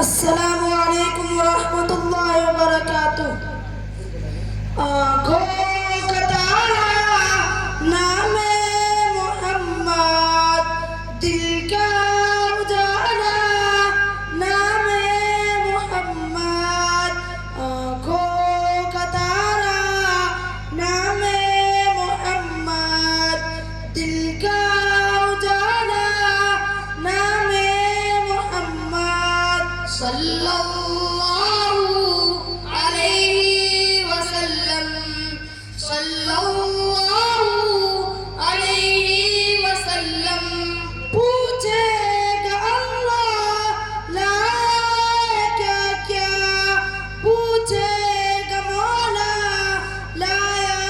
अस्सलामु अलैकुम वरहमतुल्लाहि वबरकातुह। आँखों का तारा नामे मोहम्मद, दिल का उजाला नामे मोहम्मद। आँखों का तारा नामे मोहम्मद, दिल का उजाला नामे मोहम्मद। सल्लल्लाहु अलैहि वसल्लम, सल्लल्लाहु अलैहि वसल्लम। पूछेगा अल्लाह लाया क्या क्या, पूछेगा मौला लाया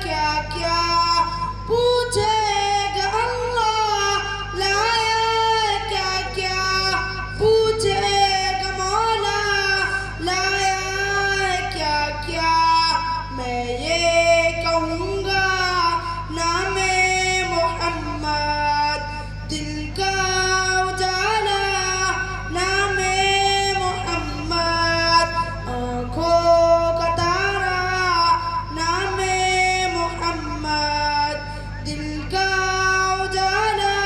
क्या क्या। पूछेगा अल्लाह लाया क्या क्या, पूछेगा मौला लाया क्या क्या। मैं ये कहूँगा नामे मोहम्मद, दिल का उजाला नामे मोहम्मद। आँखों का तारा नामे मोहम्मद, दिल का उजाला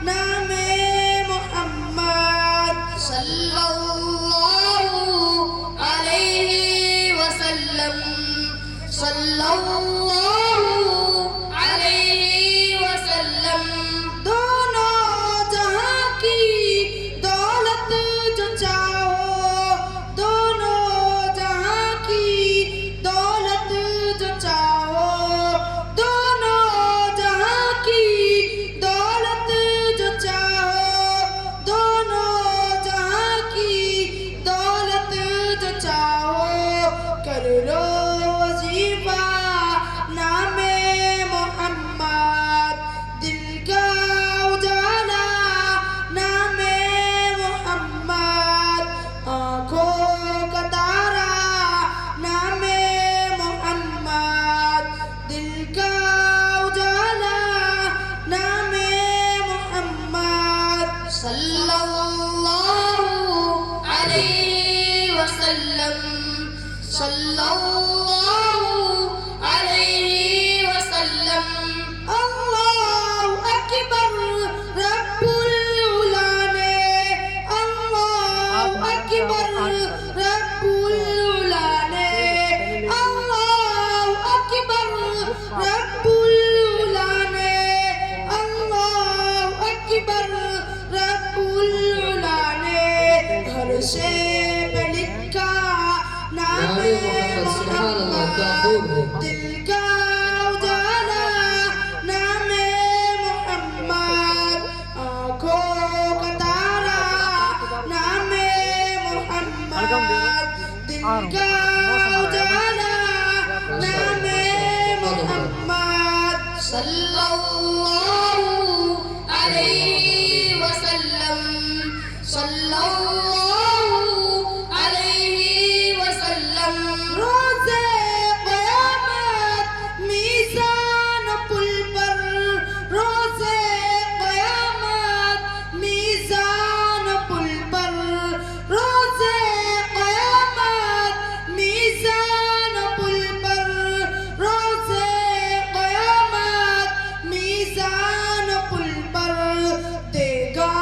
नामे मोहम्मद। सल्लल्लाहु अलैहि वसल्लम, सल्लल्लाहु अलैहि वसल्लम। दोनों जहां की दौलत जो चाहो, दोनों जहां की दौलत जो चाहो, दोनों जहां की दौलत जो चाहो, दोनों जहां की दौलत जो चाहो। कर लो वजीफा नामे मोहम्मद, दिल का उजाला नामे मोहम्मद। आँखों का तारा नामे मोहम्मद, दिल का उजाला नामे मोहम्मद। सल्लल्लाहु अलैहि वसल्लम, सल्लल्लाहु अलैहि वसल्लम। अल्लाहु अकबर रब्बुल उला ने, अल्लाहु अकबर रब्बुल उला ने, अल्लाहु अकबर रब्बुल उला ने, अल्लाहु अकबर रब्बुल उला ने। घर से पे लिखा नामे मोहम्मद, दिल का उजाला नामे मोहम्मद। आँखों का तारा नामे मोहम्मद, दिल का उजाला नामे मोहम्मद। सल्लल्लाहु अलैहि वसल्लम, सल्लल्लाहु अलैहि वसल्लम। रोज़े क़यामत मीज़ान पुल पर, रोज़े क़यामत मीज़ान पुल पर, रोज़े क़यामत मीज़ान पुल पर, रोज़े क़यामत मीज़ान पुल पर। देगा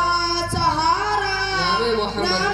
सहारा नामे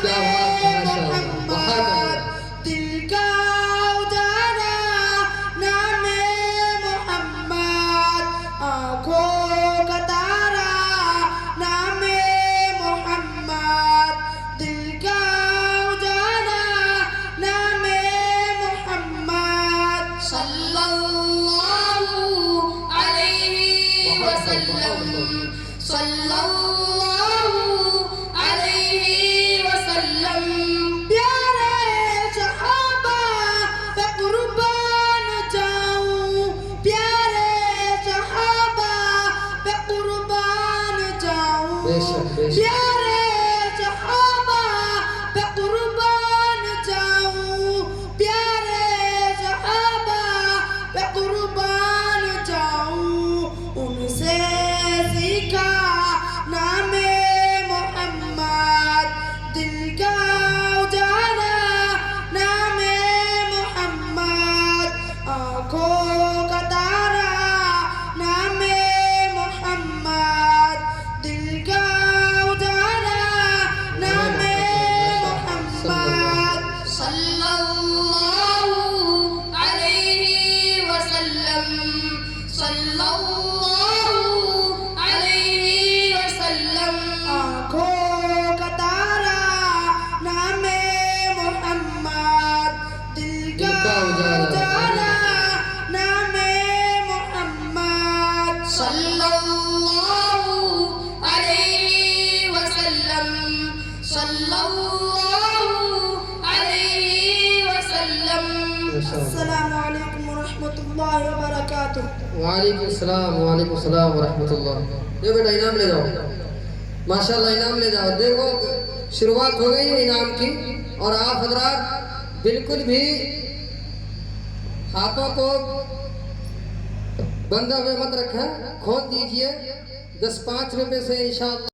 अलैहि वसल्लम। अस्सलामु अलैकुम व रहमतुल्लाहि व बरकातुहू। वालेकुम सलाम व रहमतुल्लाह। ये बेटा इनाम ले जाओ, माशाल्लाह इनाम ले जाओ। देखो शुरुआत हो गई है इनाम की, और आप हजरात बिल्कुल भी हाथों को बंधा हुए मत रखें, खोल दीजिए। 10-5 रुपए से इंशाअल्लाह